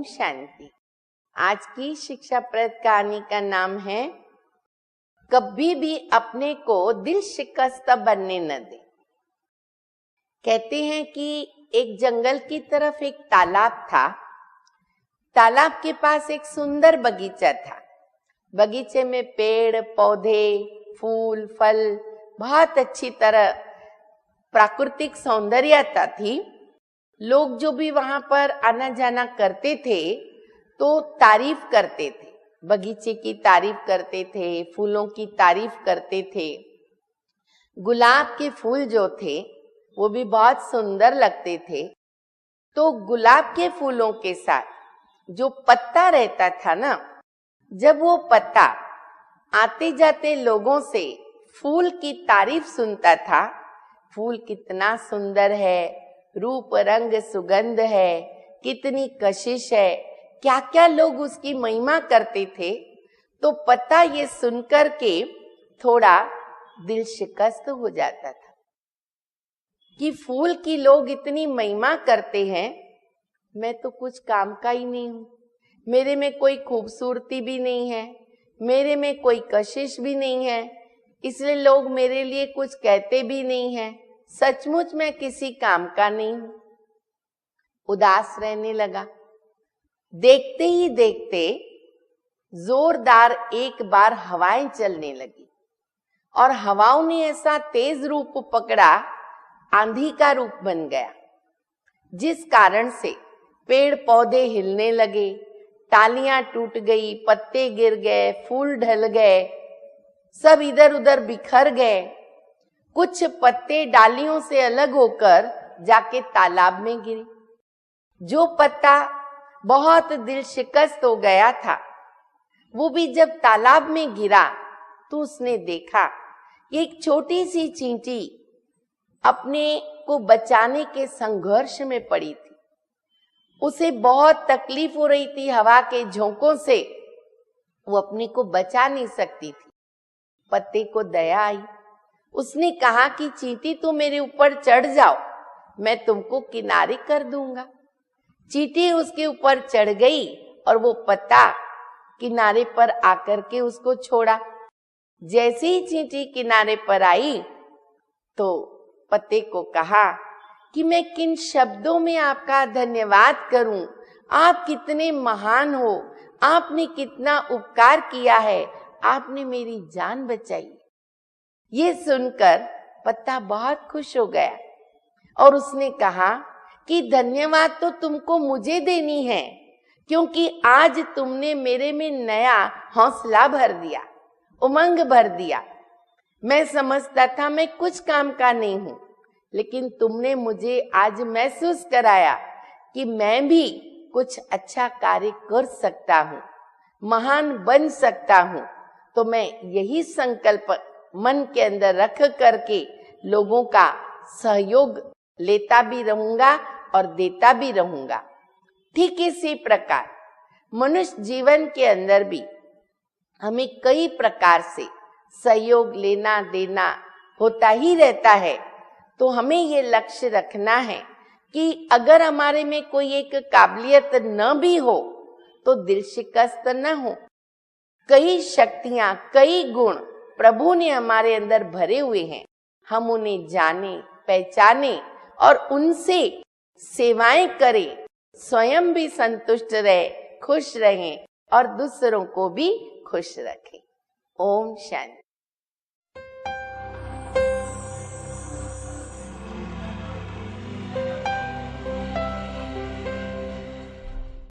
शांति। आज की शिक्षाप्रद कहानी का नाम है कभी भी अपने को दिल शिकस्त बनने न दे। कहते हैं कि एक जंगल की तरफ एक तालाब था। तालाब के पास एक सुंदर बगीचा था। बगीचे में पेड़ पौधे फूल फल बहुत अच्छी तरह प्राकृतिक सौंदर्यता थी। लोग जो भी वहां पर आना जाना करते थे तो तारीफ करते थे, बगीचे की तारीफ करते थे, फूलों की तारीफ करते थे। गुलाब के फूल जो थे वो भी बहुत सुंदर लगते थे। तो गुलाब के फूलों के साथ जो पत्ता रहता था ना, जब वो पत्ता आते जाते लोगों से फूल की तारीफ सुनता था, फूल कितना सुंदर है, रूप रंग सुगंध है, कितनी कशिश है, क्या क्या लोग उसकी महिमा करते थे। तो पता ये सुनकर के थोड़ा दिल शिकस्त हो जाता था कि फूल की लोग इतनी महिमा करते हैं, मैं तो कुछ काम का ही नहीं हूं, मेरे में कोई खूबसूरती भी नहीं है, मेरे में कोई कशिश भी नहीं है, इसलिए लोग मेरे लिए कुछ कहते भी नहीं है, सचमुच मैं किसी काम का नहीं हूं। उदास रहने लगा। देखते ही देखते जोरदार एक बार हवाएं चलने लगी और हवाओं ने ऐसा तेज रूप पकड़ा, आंधी का रूप बन गया, जिस कारण से पेड़ पौधे हिलने लगे, टालियां टूट गई, पत्ते गिर गए, फूल ढल गए, सब इधर उधर बिखर गए। कुछ पत्ते डालियों से अलग होकर जाके तालाब में गिरे। जो पत्ता बहुत दिल शिकस्त हो गया था, वो भी जब तालाब में गिरा तो उसने देखा कि एक छोटी सी चींटी अपने को बचाने के संघर्ष में पड़ी थी। उसे बहुत तकलीफ हो रही थी हवा के झोंकों से, वो अपने को बचा नहीं सकती थी। पत्ते को दया आई, उसने कहा कि चींटी तुम मेरे ऊपर चढ़ जाओ, मैं तुमको किनारे कर दूंगा। चींटी उसके ऊपर चढ़ गई और वो पत्ता किनारे पर आकर के उसको छोड़ा। जैसे ही चींटी किनारे पर आई तो पत्ते को कहा कि मैं किन शब्दों में आपका धन्यवाद करूं, आप कितने महान हो, आपने कितना उपकार किया है, आपने मेरी जान बचाई। ये सुनकर पत्ता बहुत खुश हो गया और उसने कहा कि धन्यवाद तो तुमको मुझे देनी है, क्योंकि आज तुमने मेरे में नया हौसला भर दिया, उमंग भर दिया। मैं समझता था मैं कुछ काम का नहीं हूं, लेकिन तुमने मुझे आज महसूस कराया कि मैं भी कुछ अच्छा कार्य कर सकता हूं, महान बन सकता हूं। तो मैं यही संकल्प मन के अंदर रख करके लोगों का सहयोग लेता भी रहूंगा और देता भी रहूंगा। ठीक इसी प्रकार मनुष्य जीवन के अंदर भी हमें कई प्रकार से सहयोग लेना देना होता ही रहता है। तो हमें ये लक्ष्य रखना है कि अगर हमारे में कोई एक काबिलियत न भी हो तो दिल शिकस्त न हो। कई शक्तियां कई गुण प्रभु ने हमारे अंदर भरे हुए हैं, हम उन्हें जाने पहचाने और उनसे सेवाएं करें, स्वयं भी संतुष्ट रहे, खुश रहें और दूसरों को भी खुश रखें। ओम शांति।